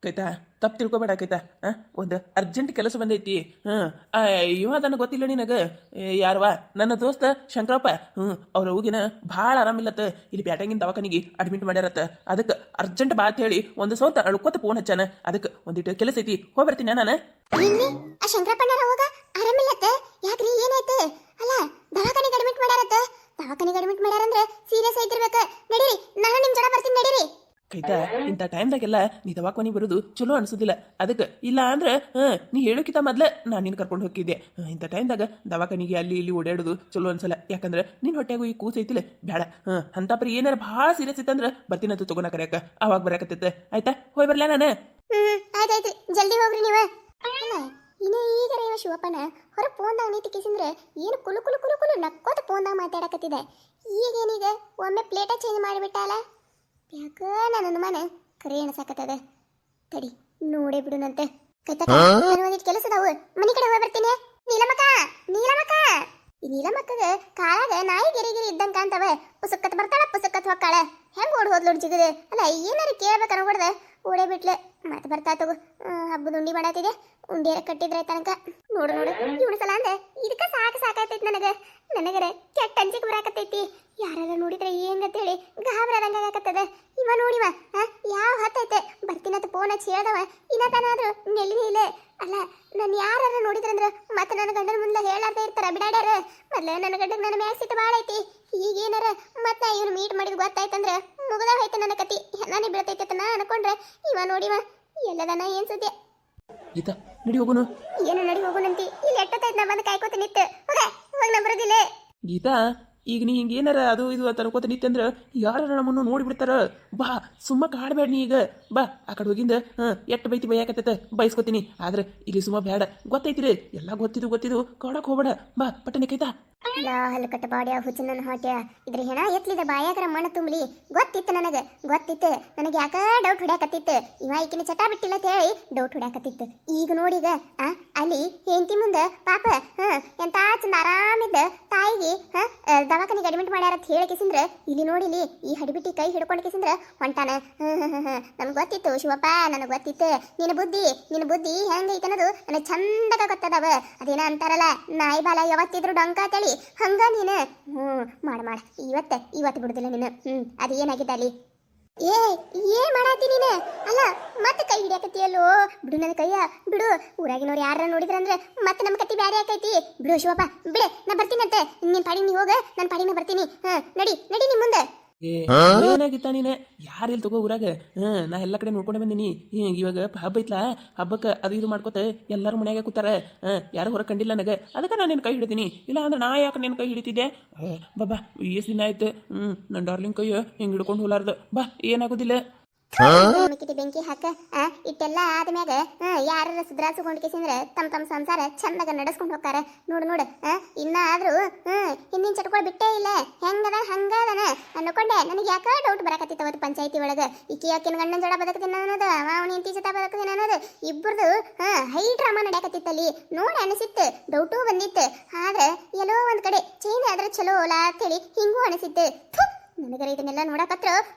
ಕೈತಾ ತಪ್ಪು ತಿಳ್ಕೊಬೇಡ ಕೈತಾ. ಒಂದು ಅರ್ಜೆಂಟ್ ಕೆಲಸ ಬಂದೈತಿ. ಇವ ನನಗೆ ಗೊತ್ತಿಲ್ಲ ನಿನಗೆ ಯಾರವ ನನ್ನ ದೋಸ್ತ ಶಂಕರಪ್ಪ. ಅವ್ರ ಹೋಗಿನ ಭಾಳ ಆರಾಮಿಲ್ಲತ್ತ. ಇಲ್ಲಿ ಬ್ಯಾಟಂಗಿನ ದವಾಖಾನಿಗೆ ಅಡ್ಮಿಟ್ ಮಾಡ್ಯಾರತ್ತ. ಅದಕ್ಕೆ ಅರ್ಜೆಂಟ್ ಬಾ ಅಂತ ಹೇಳಿ ಒಂದು ಸೋತ ಅಳ್ಕೊತ ಫೋನ್ ಹಚ್ಚಾನ. ಅದಕ್ಕೆ ಒಂದಿಟ್ಟು ಕೆಲಸ ಐತಿ, ಹೋಗ್ಬರ್ತೀನಿ ನಾನು. ಇಲ್ಲಿ ಆ ಶಂಕರಪ್ಪಣ್ಣರ ಹೋಗ ಆರಾಮಿಲ್ಲತ್ತ. ಯಾಕ್ರಿ ಏನಾಯ್ತು? ಅಲ್ಲ ದವಾಖಾನಿಗೆ ಅಡ್ಮಿಟ್ ಮಾಡ್ಯಾರತ್ತ. ದವಾಖಾನಿಗೆ ಅಡ್ಮಿಟ್ ಮಾಡ್ಯಾರಂದ್ರೆ ಸೀರಿಯಸ್ ಆಗಿರ್ಬೇಕ. ನಡೀರಿ, ನಾನು ನಿಮ್ ಜೊತೆ ಬರ್ತೀನಿ, ನಡೀರಿ. ಕೈತಾ ಇಂಥ ಟೈಮ್ದಾಗೆಲ್ಲ ನೀ ದವಾಖಾನಿಗೆ ಬರೋದು ಚಲೋ ಅನ್ಸೋದಿಲ್ಲ. ಅದಕ್ಕೆ ಇಲ್ಲ ಅಂದ್ರೆ ನೀ ಹೇಳೋಕ್ಕಿಂತ ಮೊದ್ಲು ನಾನು ನಿನ್ನ ಕರ್ಕೊಂಡು ಹೋಗಿದ್ದೆ. ಇಂಥ ಟೈಮ್ದಾಗ ದವಾಖಾನಿಗೆ ಅಲ್ಲಿ ಇಲ್ಲಿ ಓಡಾಡೋದು ಚಲೋ ಅನ್ಸಲ್ಲ. ಯಾಕಂದ್ರೆ ನಿನ್ನ ಹೊಟ್ಟೆಗೂ ಈ ಕೂಸು ಐತಿಲ್ಲ ಬೇಡ. ಅಂತಪ್ರಿ ಏನಾರ ಭಾಳ ಸೀರಿಯಸ್ ಇತ್ತಂದ್ರೆ ಬರ್ತೀನಂತ ತಗೋಣ ಕರೆಯಕ. ಅವಾಗ ಬರಕತ್ತೈತೆ. ಆಯ್ತಾ, ಹೋಗಿ ಬರ್ಲಾ ನಾನು? ಆಯ್ತಾಯ್ತು, ಜಲ್ದಿ ಹೋಗ್ರಿ ನೀವು. ಅಲ್ಲ ಇನ್ನ ಈಗರ ಇವ ಶಿವಪ್ಪನ ಹೊರ ಫೋನ್ದಾಗ ನೀತಿ ಕಿಸಿಂದ್ರೆ ಏನು ಕುಲು ಕುಲು ಕುಲು ಕುಲು ನಕ್ಕೋತ ಫೋನ್ದಾಗ ಮಾತಾಡಕತ್ತಿದೆ. ಈಗೇನೀಗ ಒಮ್ಮೆ ಪ್ಲೇಟ ಚೇಂಜ್ ಮಾಡಿಬಿಟ್ಟಲ್ಲ. ಯಾಕ ನನ್ನ ಅನುಮಾನ ಕರೆ ಎಣಸಾಕತ್ತದ. ತಡಿ ನೋಡೇ ಬಿಡುನಂತೆ. ಒಂದಿಟ್ಟು ಕೆಲಸ ಅದಾವು, ಮನೆ ಕಡೆ ಹೋಗಿ ಬರ್ತೀನಿ. ನೀಲಮಕ್ಕ, ನೀಲಮಕ್ಕ. ಈ ನೀಲಮಕ್ಕಗ ಕಾಲಾಗ ನಾಯಿ ಗಿರಿಗಿರಿ ಇದ್ದಂಗ ಕಾಣ್ತಾವ. ಪುಸಕ್ಕತ್ ಬರ್ತಾಳ, ಪುಸಕ್ಕತ್ ಹೊಕ್ಕಾಳ. ಹೆಂಗ್ ಓಡ್ ಹೋದ್ಲು ಜಿಗದೆ. ಅಲ್ಲ ಏನಾರು ಕೇಳ್ಬೇಕ ಅನ್ಕೊಡ್ದೆ ಓಡೇ ಬಿಟ್ಲೆ. ಮತ್ತೆ ಬರ್ತಾ ತಗೋ. ಹಬ್ಬದ ಉಂಡಿ ಮಾಡಾತಿದೆ, ಉಂಡಿಯರ ಕಟ್ಟಿದ್ರೆ ತನಕ. ನೋಡು ನೋಡು ಇವಳು ಸಲ ಅಂದೆ ಇದಕ್ಕ ಸಾಕಾಯ್ತೈತಿ ನನಗರೆ ಕೆಟ್ಟ ಅಂಜಿಕೆ ಬರಾಕತ್ತೈತಿ. ಯಾರೆಲ್ಲ ನೋಡಿದ್ರೆ ಹೆಂಗಂತೇಳಿ ಗಾಬರಾದಂಗ ಆಗಕತ್ತದ. ಇವ ನೋಡಿವ ಯಾವ ಹತ್ತೈತೆ ಬರ್ತೀನಂತ ಫೋನ್ ಹಚ್ಚಿ ಹೇಳ್ದವ. ಇನ್ನ ತಾನಾದ್ರು ನೆಲ್ಲಿನೇ ಇಲ್ಲ. ಅಲ್ಲ ನಾನು ಯಾರು ನೋಡಿದ್ರಂದ್ರ ಮತ್ತೆ ನನ್ನ ಗಂಡನ ಮುಂದೆ ಹೇಳಾರ್ದ ಇರ್ತಾರ ಬಿಡಾಡ್ಯಾರ. ಮೊದ್ಲ ನನ್ನ ಗಂಡಗೆ ನನ್ನ ಮ್ಯಾಗ ಸಿಟ್ಟು ಭಾಳ ಐತಿ. ಈಗೇನಾರ ಮತ್ತೆ ಇವನು ಮೀಟ್ ಮಾಡಿದ್ ಗೊತ್ತಾಯ್ತಂದ್ರ ಮುಗದ ಹೋಯ್ತು ನನ್ನ ಕತಿ. ಹೆಣ್ಣಾನಿ ಬೀಳ್ತೈತೆ ನಾ ಅನ್ಕೊಂಡ್ರೆ ಇವ ನೋಡಿವ ಎಲ್ಲದನ ಏನ್ ಸುದ್ದಿ. ಗೀತಾ ನಡಿ ಹೋಗುನು. ಏನು ನಡಿ ಹೋಗುನಂತಿ? ಇಲ್ಲಿ ಎಟ್ಟತೈತ್ ನಾ ಬಂದು ಕಾಯ್ಕೋತ ನಿತ್ತು. ಹೋಗಿ ನಾ ಬರೋದಿಲ್ಲ. ಗೀತಾ ಈಗ ನೀ ಹಿಂಗೆ ಏನಾರ ಅದು ಇದು ಅಂತ ಅನ್ಕೋತ ನಿತ್ತಂದ್ರೆ ಯಾರು ನಮ್ಮನ್ನು ನೋಡಿಬಿಡ್ತಾರ. ಬಾ ಸುಮ್ಮ ಕಾಡ್ಬೇಡ ನೀ. ಈಗ ಬಾ ಆ ಕಡೆ ಹೋಗಿಂದ ಎಟ್ಟು ಬೈತಿ ಬೈಯಾಕತ್ತೈತೆ ಬೈಸ್ಕೊತೀನಿ. ಆದ್ರೆ ಇಲ್ಲಿ ಸುಮ್ಮ ಬೇಡ. ಗೊತ್ತೈತಿರಿ ಎಲ್ಲ ಗೊತ್ತಿದ್ದು ಕಾಡಕ್ ಹೋಗ್ಬೇಡ. ಬಾ ಪಟ್ಟನೆ ಕೈತಾ. ಅಲ್ಲ ಹಲ್ಕಟ್ಟ ಬಾಡ್ಯ ಹುಚ್ಚ ನನ್ನ ಹೊಟ್ಯ. ಇದ್ರ ಹೆಣ ಎತ್ಲಿದ ಬಾಯಾಗರ ಮಣ್ಣು ತುಂಬಲಿ. ಗೊತ್ತಿತ್ತು ಗೊತ್ತಿತ್ತು. ನನಗೆ ಯಾಕ ಡೌಟ್ ಹೊಡ್ಯಾಕತ್ತಿತ್ತು. ಇವ ಈಕಿನ ಚಟ ಬಿಟ್ಟಿಲ್ಲ ಅಂತ ಹೇಳಿ ಡೌಟ್ ಹೊಡ್ಯಾಕತ್ತಿತ್ತು. ಈಗ ನೋಡಿಗ ಅಲ್ಲಿ ಹೆಂಡತಿ ಮುಂದ ಪಾಪ ಎಂತ ಚಂದ ಆರಾಮಿದ್ದ ತಾಯಿಗೆ ದವಾಖಾನಿಗೆ ಅಡ್ಮಿಟ್ ಮಾಡ್ಯಾರ ಅಂತ ಹೇಳಿ ಕಿಸಿಂದ್ರ ಇಲ್ಲಿ ನೋಡಿಲಿ ಈ ಹಡಿಬಿಟ್ಟಿ ಕೈ ಹಿಡ್ಕೊಂಡು ಕಿಸಿಂದ್ರ ಹೊಂಟಾನ. ನಮ್ಗೆ ಗೊತ್ತಿತ್ತು ಶಿವಪ್ಪ, ನನಗೆ ಗೊತ್ತಿತ್ತು ನಿನ್ನ ಬುದ್ಧಿ ಹೆಂಗೈತೆ ಅನ್ನೋದು ನನಗೆ ಚಂದಗ ಗೊತ್ತದವ. ಅದೇನ ಅಂತಾರಲ್ಲ ನಾಯಿ ಬಾಲ ಯಾವತ್ತಿದ್ರು ಡೊಂಕ ಅಂತೇಳಿ ಹಂಗ ನೀನು ಮಾಡ ಇವತ್ತು ಬಿಡುದಿಲ್ಲ ನೀನು. ಅದು ಏನಾಗಿದ್ದ ಅಲ್ಲಿ? ಏನ್ ಮಾಡಾತಿ ನೀನು? ಅಲ್ಲ ಮತ್ತೆ ಕೈ ಹಿಡಿಯಾಕತ್ತಿಯಲ್ಲೋ. ಬಿಡು ನನ್ನ ಕೈಯ ಬಿಡು. ಊರಾಗಿನವ್ರು ಯಾರ ನೋಡಿದ್ರಂದ್ರೆ ಮತ್ತೆ ನಮ್ಮ ಕತ್ತಿ ಬ್ಯಾರೆ ಆಕೈತಿ. ಬಿಡು ಶಿವಪ್ಪ ಬಿಡೆ, ನಾ ಬರ್ತೀನಂತೆ. ನಿನ್ ಪಾಡಿ ನೀ ಹೋಗ, ನನ್ನ ಪಾಡಿ ನಾ ಬರ್ತೀನಿ. ನಡಿ ನಿಮ್ ಮುಂದೆ. ಏನಾಗಿತ್ತ ನೀನೆ ಯಾರಿಲ್ ತಗೋ ಊರಾಗ. ನಾ ಎಲ್ಲ ಕಡೆ ನೋಡ್ಕೊಂಡೆ ಬಂದೀನಿ. ಇವಾಗ ಹಬ್ಬ ಐತ್ಲಾ, ಹಬ್ಬಕ್ಕೆ ಅದು ಇದು ಮಾಡ್ಕೊತ ಎಲ್ಲರೂ ಮನ್ಯಾಗ ಕೂತಾರ. ಯಾರು ಹೊರ ಕಂಡಿಲ್ಲ ನನಗೆ. ಅದಕ್ಕೆ ನಾನು ನಿನ್ನ ಕೈ ಹಿಡಿತೀನಿ. ಇಲ್ಲ ಅಂದ್ರೆ ನಾ ಯಾಕೆ ನಿನ್ನ ಕೈ ಹಿಡಿತಿದ್ದೆ? ಬಾಬಾ ಎಷ್ಟು ದಿನ ಆಯ್ತು ನನ್ನ ಡಾರ್ಲಿಂಗ್ ಕೈ ಹಿಂಗೆ ಹಿಡ್ಕೊಂಡು ಹೋಲಾರ್ದು. ಬಾ ಏನಾಗೋದಿಲ್ಲ. ಬೆಂಕಿ ಹಾಕ. ಇಟ್ಟೆಲ್ಲ ಆದ್ಮ್ಯಾಗ ಯಾರ ಸುಧಾರಿಸ್ಕೊಂಡು ಕೇಸಿಂದ್ರೆ ತಮ್ಮ ಸಂಸಾರ ಚಂದಾಗ ನಡೆಸ್ಕೊಂಡು ಹೋಗ್ತಾರ. ನೋಡು ಇನ್ನಾದ್ರೂ ಹಿಂದಿನ ಚಟ್ಕೊಳ್ ಬಿಟ್ಟೇ ಇಲ್ಲ. ಹೆಂಗದ ಹಂಗದನ ಅನ್ಕೊಂಡೆ. ನನಗೆ ಯಾಕ ಡೌಟ್ ಬರಾಕತ್ತಿತ್ತು ಅವತ್ತು ಪಂಚಾಯತಿ ಒಳಗ. ಈಕಿ ಆಕಿನ ಗಂಡನ ಜೋಡ ಬದಕತೀನಿ ಅನ್ನೋದು, ಅವನ ಹೆಂಡತಿ ಜೊತೆ ಬದಕತೀನಿ ಅನ್ನೋದು ಇಬ್ಬರದು ಹೈ ಡ್ರಾಮಾ ನಡೆಯಕತ್ತಿತ್ತಲ್ಲಿ. ನೋಡಿ ಅನಿಸಿತ್ತು, ಡೌಟು ಬಂದಿತ್ತು. ಆದ್ರೆ ಎಲ್ಲೋ ಒಂದ್ ಕಡೆ ಚೇಂಜ್ ಆದ್ರೆ ಚಲೋ ಅಲ್ಲ ಅಂತೇಳಿ ಹಿಂಗೂ ಅನಿಸಿತ್ತು. ನನಗರ ಇದನ್ನೆಲ್ಲ ನೋಡಕತ್ರ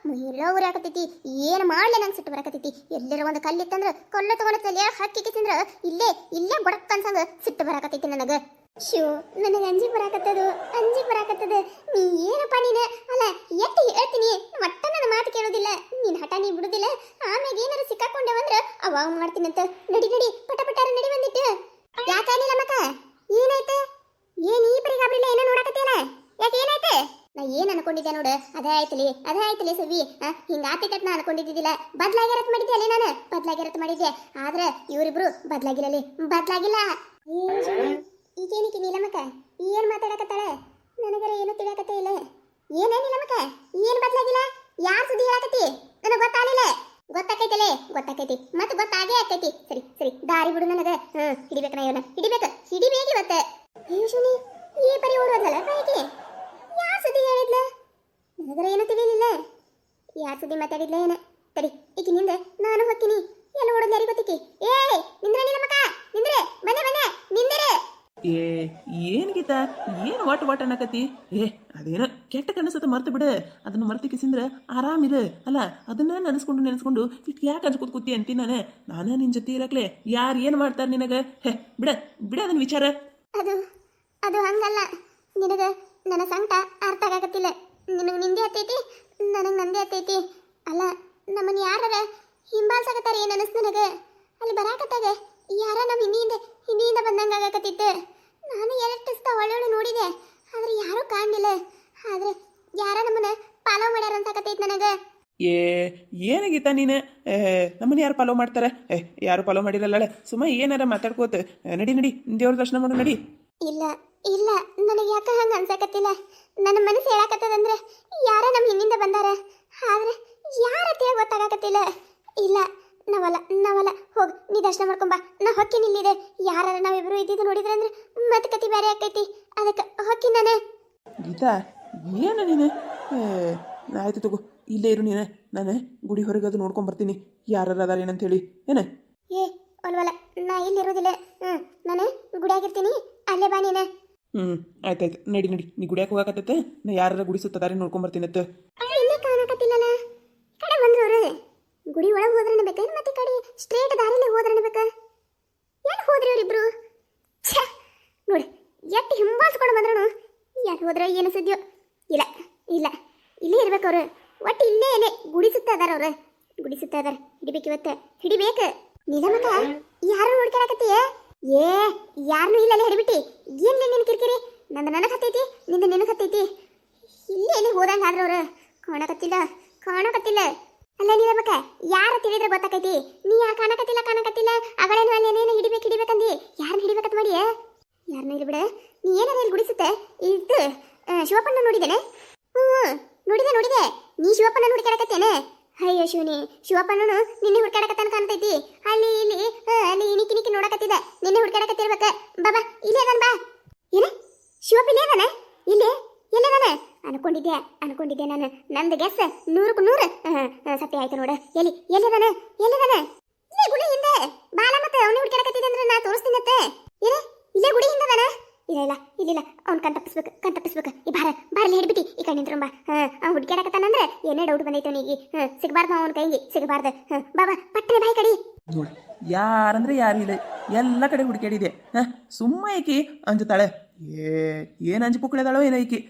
ಎಲ್ಲ ಊರಾಕತ್ತೈತಿ. ಏನು ಮಾಡ್ಲಿ ನಂಗೆ ಸಿಟ್ಟು ಬರಕತ್ತೈತಿ. ಎಲ್ಲರ ಒಂದು ಕಲ್ಲಿತ್ತಂದ್ರೆ ಕಲ್ಲು ತಗೊಂಡ ತಲೆ ಹಾಕಿ ತಿಂದ್ರ ಇಲ್ಲೇ ಬಡಕ್ ಅನ್ಸಂಗ ಸಿಟ್ಟು ಬರಾಕತ್ತೈತಿ ನನಗೆ. ಶೋ ನನಗೆ ಅಂಜಿಗೆ ಬರಾಕತ್ತದ. ನೀ ಏನಪ್ಪ ನೀನು? ಅಲ್ಲ ಎಟ್ಟು ಹೇಳ್ತೀನಿ ಒಟ್ಟ ನನ್ನ ಮಾತು ಕೇಳೋದಿಲ್ಲ. ನೀನ್ ಹಠ ನೀ ಬಿಡುದಿಲ್ಲ. ಆಮ್ಯಾಗ ಏನಾರು ಸಿಕ್ಕಾಕೊಂಡೇವಂದ್ರ ಅವಾಗ ಮಾಡ್ತೀನಂತ. ನಡಿ ಪಟಾರ ನಡಿ ಬಂದಿಟ್ಟು. ಯಾಕಾಗಿಲ್ಲ ಮಕ್ಕ ಏನಾಯ್ತು? ಏನ್ ಈ ಪರಿಗಾಬ್ರಿಲ್ಲ ಏನೋ ನೋಡಕತ್ತಿಯಲ್ಲ, ಯಾಕೆ ಏನಾಯ್ತು? ನಾ ಏನ್ ಅನ್ಕೊಂಡಿದ್ದೆ ನೋಡು, ಅದೇ ಆಯ್ತಲಿ ಸವಿ. ಹಿಂಗಾತೈತೆ ನಾ ಅನ್ಕೊಂಡಿದ್ದಿಲ್ಲ. ಬದ್ಲಾಗಿರತ್ ಮಾಡಿದ್ದೆ ನಾನು, ಮಾಡಿದ್ದೆ. ಆದ್ರೆ ಇವರಿಬ್ರು ಬದ್ಲಾಗಿಲ್ಲ. ಈಗೇನಿಕ್ಕೆ ನೀಲಮಕ್ಕ ಏನ್ ಮಾತಾಡಕತ್ತಾಳೆ? ನನಗರ ಏನು ತಿಳಿಯಾಕತ್ತೇ ಇಲ್ಲ. ಏನೇ ನೀಲಮಕ್ಕ ಏನ್ ಬದ್ಲಾಗಿಲ್ಲ? ಯಾರ್ ಸುದ್ದಿ ಹೇಳಕತ್ತಿ? ನನಗೆ ಗೊತ್ತಾಗಲಿಲ್ಲ. ಗೊತ್ತಾಕೈತಿ ಮತ್ತೆ ಗೊತ್ತಾಗೇ ಆಕೈತಿ. ಸರಿ ದಾರಿ ಬಿಡು ನನಗ. ಹಿಡಿಬೇಕ ನಾ ಇವನ ಹಿಡಿಬೇಕು ಇವತ್ತೆ. ಶುನಿ ಈ ಪರಿ ಓಡೋದಲ್ಲ ಬಾಯಿಗೆ. ಯಾರ್ ಸುದ್ದಿ ಹೇಳಿದ್ಲ? ನನಗರ ಏನು ತಿಳಿಯಲಿಲ್ಲ. ಯಾರ್ ಸುದ್ದಿ ಮಾತಾಡಿದ್ಲ ಏನ? ತಡಿ ಈಕಿ ನಿಂದ ನಾನು ಹೋಗ್ತೀನಿ. ಎಲ್ಲ ಓಡೋದು ಯಾರಿಗೆ ಗೊತ್ತಿಕ್ಕಿ? ನಿಂದ್ರೆ ನೀಲಮಕ್ಕ ನಿಂದ್ರೆ ಬಂದೆ ನಿಂದರೆ. ಏನ್ ಗೀತಾ ಏನು ಒಟ್ಟು ಅನ್ನಕತಿ? ಅದೇನೋ ಕೆಟ್ಟ ಕನಸತ್ತ ಮರ್ತು ಬಿಡು, ಅದನ್ನು ಮರ್ತು ಕಿಸಿಂದ್ರೆ ಆರಾಮಿರು. ಅಲ್ಲ ಅದನ್ನ ನೆನೆಸ್ಕೊಂಡು ಇಟ್ಟು ಯಾಕೆ ಅನ್ಸ್ಕೊತ್ ಕೂತಿ ಅಂತೀನಿ ನಾನು ನಿನ್ನ ಜೊತೆ ಇರಕ್ಲೆ ಯಾರು ಏನು ಮಾಡ್ತಾರೆ ನಿನಗೆ? ಬಿಡ ಬಿಡ ಅದನ್ನ ವಿಚಾರ. ಅದು ಅದು ಹಂಗಲ್ಲ. ನಿನಗ ನನ್ನ ಸಂಕಟ ಅರ್ಥ ಆಗಕತ್ತಿಲ್ಲ. ನಿನಗೆ ನಿಂದೆ ಹತ್ತೈತಿ, ನನಗೆ ನಂದೇ ಹತ್ತೈತಿ. ಅಲ್ಲ ನಮ್ಮನ್ನ ಯಾರ ಹಿಂಬಾಲ್ಸಕತ್ತಾರ ಏನು ಅನಿಸ್ತು ನನಗೆ. ಅಲ್ಲಿ ಬರಾಕತ್ತಾಗ ಯಾರ ನಮ್ಮ ಹಿಂದಿಯಿಂದ ಬಂದಂಗೆ ಆಗಕತ್ತಿತ್ತು. ನಾನು ಎಷ್ಟು ಒಳ್ಳೊಳ್ಳೆ ನೋಡಿದೆ, ಆದ್ರೆ ಯಾರೂ ಕಾಣಲಿಲ್ಲ. ಆದ್ರೆ ಯಾರ ನಮ್ಮನ್ನ ಫಾಲೋ ಮಾಡ್ಯಾರ ಅನ್ಸಕತ್ತೈತಿ ನನಗೆ. ಏನಾಗಿತ್ತ ನೀನು? ನಮ್ಮನ್ನ ಯಾರು ಫಾಲೋ ಮಾಡ್ತಾರೆ? ಯಾರು ಫಾಲೋ ಮಾಡಿರಲ್ಲ. ಸುಮ್ಮ ಏನಾರ ಮಾತಾಡ್ಕೋತ ನಡಿ ದೇವ್ರ ದರ್ಶನ ಮಾಡು ನಡಿ. ಇಲ್ಲ ಇಲ್ಲ, ನನಗೆ ಯಾಕೆ ಹಂಗೆ ಅನ್ಸಕತ್ತಿಲ್ಲ. ನನ್ನ ಮನಸ್ಸು ಹೇಳಕತ್ತದಂದ್ರೆ ಯಾರ ನಮ್ಮ ಹಿಂದಿಂದ ಬಂದಾರ, ಆದ್ರೆ ಯಾರ ಗೊತ್ತಾಗಕತ್ತಿಲ್ಲ. ಇಲ್ಲ ನಾವಲ್ಲ ಹೋಗಿ ನೀ ದರ್ಶನ ಮಾಡ್ಕೊಂಬಾ, ನಾ ಹೊಕ್ಕಿ ನಿಲ್ಲಿದೆ. ಯಾರ ನಾವಿಬ್ರು ಇದ್ದಿದ್ದು ನೋಡಿದ್ರೆ ಅಂದ್ರೆ ಮತ್ತೆ ಕತಿ ಬೇರೆ ಆಕೈತಿ. ಅದಕ್ಕೆ ಹೊಕ್ಕಿ ನಾನು. ಗೀತಾ ಏನು ನೀನು? ಆಯ್ತು ತಗೋ, ಇಲ್ಲೇ ಇರು ನೀನು. ನಾನು ಗುಡಿ ಹೊರಗೆ ಅದು ನೋಡ್ಕೊಂಬರ್ತೀನಿ ಯಾರು ಅದಾರ ಏನಂತೇಳಿ. ಏನ ಒಲ್ವಲ್ಲ, ನಾ ಇಲ್ಲಿರೋದಿಲ್ಲ. ನಾನು ಗುಡಿಯಾಗಿರ್ತೀನಿ, ಅಲ್ಲೇ ಬಾ ನೀನು. ಆಯ್ತಾಯ್ತು, ನಡಿ ನೀ ಗುಡಿಯಾಕ ಹೋಗಕತ್ತೈತೆ. ನಾ ಯಾರ ಗುಡಿ ಸುತ್ತದಾರಿ ನೋಡ್ಕೊಂಬರ್ತೀನತ್ತ. ಇಲ್ಲೇ ಕಾಣಕತ್ತಿಲ್ಲಲ್ಲ, ಕಡೆ ಬಂದ್ರವ್ರು. ಗುಡಿ ಒಳಗೆ ಹೋದ್ರೆ ಬೇಕ, ಮತ್ತೆ ಕಡೆ ಸ್ಟ್ರೇಟ್ ದಾರಿಲಿ ಹೋದ್ರೆ ಬೇಕ. ಎಲ್ಲಿ ಹೋದ್ರಿ ಅವರಿಬ್ರು? ನೋಡಿ ಎಷ್ಟು ಹಿಂಬಾಲಿಸ್ಕೊಂಡು ಬಂದ್ರು. ಯಾರು ಹೋದ್ರೆ ಏನು ಸುದ್ದಿಯೋ. ಇಲ್ಲ ಇಲ್ಲೇ ಇರ್ಬೇಕು ಅವ್ರು. ಒಟ್ಟು ಇಲ್ಲೇ ಗುಡಿ ಸುತ್ತ ಅದಾರ ಅವ್ರು. ಗುಡಿ ಸುತ್ತ ಅದಾರ. ಹಿಡಿಬೇಕು ಇವತ್ತು, ಹಿಡಿಬೇಕು. ನಿಜಮಕ್ಕ ಯಾರು ನೋಡ್ಕೊಳಕತ್ತೀಯ? ಯಾರನ್ನೂ ಇಲ್ಲ ಹಿಡಿಬಿಟ್ಟಿ. ಏನ್ ನಿನ್ನ ಕಿರಿಕಿರಿ? ನನಗೆ ಹತ್ತೈತಿ, ನಿನಗೆ ಹತ್ತೈತಿ. ಇಲ್ಲೇ ಹೋದಂಗ ಆದ್ರ ಅವ್ರು. ಕಾಣಕತ್ತಿಲ್ಲ. ಅಲ್ಲ ನೀವಕ್ಕ ಯಾರ ತಿಳಿದ್ರೆ ಗೊತ್ತಾಕೈತಿ. ನೀ ಕಾಣಕತ್ತಿಲ್ಲ ಅವಳೇನು ಅಲ್ಲೇನೇನು ಹಿಡಿಬೇಕಂದಿ. ಯಾರನ್ನ ಹಿಡಿಬೇಕಂತ ಮಾಡಿ ಯಾರನ್ನ ಇಲ್ಲಿ ಬಿಡ. ನೀ ಏನಾರ ಇಲ್ಲಿ ಗುಡಿಸುತ್ತೆ ಇದು ಶಿವಪ್ಪನ ನೋಡಿದ್ದೇನೆ. ನೋಡಿದೆ. ನೀ ಶಿವಪ್ಪನ ಹುಡುಕಾಡಕತ್ತೇನೆ. ಅಯ್ಯೋ ಶಿವನಿ, ಶಿವಪ್ಪನೂ ನಿನ್ನೆ ಹುಡುಕಾಡಕತ್ತಾನ ಕಾಣ್ತೈತಿ. ಅಲ್ಲಿ ಇಣಿಕಿ ನೋಡಕತ್ತಿದ್ದ. ನಿನ್ನೆ ಹುಡುಕಾಡಕತ್ತಿರ್ಬೇಕ. ಬಾಬಾ ಇಲ್ಲೇ ಅದಾನ, ಬಾ. ಏನ ಶಿವಪ್ಪ ಇಲ್ಲೇ ಅದಾನ? ಎಲ್ಲದಾನ? ಅನ್ಕೊಂಡಿದ್ದೆ ನಾನು. ನಂದು ಗೆಸ್ 100ಕ್ಕೆ 100 ಸತ್ಯ ಆಯ್ತು ನೋಡ. ಎಲ್ಲದಾನ? ಇಲ್ಲೇ ಗುಡಿ ಹಿಂದೆ ಬಾಲ. ಮತ್ತೆ ಅವನೇ ಹುಡುಕಾಡಕತ್ತಿದ್ದೆ ಅಂದ್ರೆ ನಾ ತೋರಿಸ್ತೀನತ್ತೆ. ಇಲ್ಲೇ ಗುಡಿ ಹಿಂದದಾನ? ಇಲ್ಲ ಅವ್ನು ಕಣ್ ತಪ್ಪಿಸ್ಬೇಕು. ಈ ಬಾರಲ್ಲಿ ಹಿಡ್ಬಿಟ್ಟು ಈ ಕಡೆ ನಿಂತ್ರಂಬ. ಅವ್ನು ಹುಡುಕಾಡಕತ್ತಾನಂದ್ರೆ ಏನೇ ಡೌಟ್ ಬಂದೈತೆ ಅವನಿಗೆ. ಸಿಗಬಾರ್ದು ಅವನ ಕೈಗೆ, ಸಿಗಬಾರ್ದು. ಬಾಬಾ ಪಟ್ಟನೆ ಬಾಯಿ ಕಡಿ. ನೋಡಿ ಯಾರಂದ್ರೆ ಯಾರು ಇಲ್ಲ, ಎಲ್ಲ ಕಡೆ ಹುಡುಕಾಡಿದೆ. ಸುಮ್ಮ ಈಕಿ ಅಂಜುತ್ತಾಳೆ. ಏನು ಅಂಜು ಪುಕ್ಕಳೆದಾಳೋ ಏನೋ ಈಕಿ.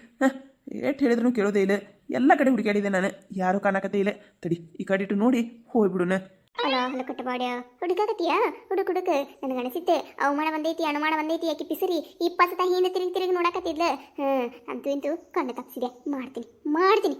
ಎಷ್ಟು ಹೇಳಿದ್ರು ಕೇಳೋದೇ ಇಲ್ಲ. ಎಲ್ಲ ಕಡೆ ಹುಡುಕಾಡಿದೆ ನಾನು, ಯಾರು ಕಾಣಕತ್ತೇ ಇಲ್ಲ. ತಡಿ ಈ ಕಡೆ ಇಟ್ಟು ನೋಡಿ ಹೋಗ್ಬಿಡುನ. ಅಲ್ಲ ಕಟ್ಟಬಾಡ್ಯ ಹುಡುಕಾಕತ್ತೀಯ? ಹುಡುಕ ನನಗೆ ಅನಿಸಿತ್ತೆ ಅವಮಾನ ಬಂದೈತಿ, ಅನುಮಾನ ಬಂದೈತಿ. ಆಕಿ ಪಿಸರಿ 20 ಸತ ಹಿಂದೆ ತಿರುಗಿ ನೋಡಕತ್ತಿದ್ಲ. ಅಂತೂ ಇಂತೂ ಕಣ್ಣು ತಪ್ಪಿಸಿದೆ. ಮಾಡ್ತೀನಿ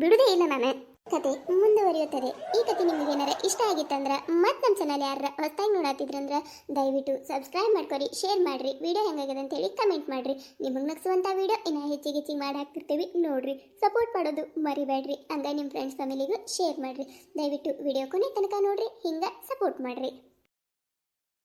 ಬಿಡುದೇ ಇಲ್ಲ ನಾನು. ಕತೆ ಮುಂದುವರಿಯುತ್ತದೆ. ಈ ಕತೆ ನಿಮಗೆ ಏನಾರ ಇಷ್ಟ ಆಗಿತ್ತಂದ್ರೆ ಮತ್ತೆ ನಮ್ಮ ಚಾನಲ್ ಯಾರ ಹೊಸದಾಗಿ ನೋಡತ್ತಿದ್ರಂದ್ರೆ ದಯವಿಟ್ಟು ಸಬ್ಸ್ಕ್ರೈಬ್ ಮಾಡ್ಕೊರಿ, ಶೇರ್ ಮಾಡಿರಿ. ವಿಡಿಯೋ ಹೆಂಗಾಗಿದೆ ಅಂತೇಳಿ ಕಮೆಂಟ್ ಮಾಡಿರಿ. ನಿಮಗೆ ನಗಿಸುವಂಥ ವಿಡಿಯೋ ಇನ್ನೂ ಹೆಚ್ಚಿಗೆ ಮಾಡಿ ಹಾಕ್ತಿರ್ತೀವಿ ನೋಡ್ರಿ. ಸಪೋರ್ಟ್ ಮಾಡೋದು ಮರಿಬೇಡ್ರಿ. ಹಂಗೆ ನಿಮ್ಮ ಫ್ರೆಂಡ್ಸ್ ಫ್ಯಾಮಿಲಿಗೂ ಶೇರ್ ಮಾಡಿರಿ. ದಯವಿಟ್ಟು ವಿಡಿಯೋ ಕೊನೆ ತನಕ ನೋಡ್ರಿ, ಹಿಂಗೆ ಸಪೋರ್ಟ್ ಮಾಡಿರಿ.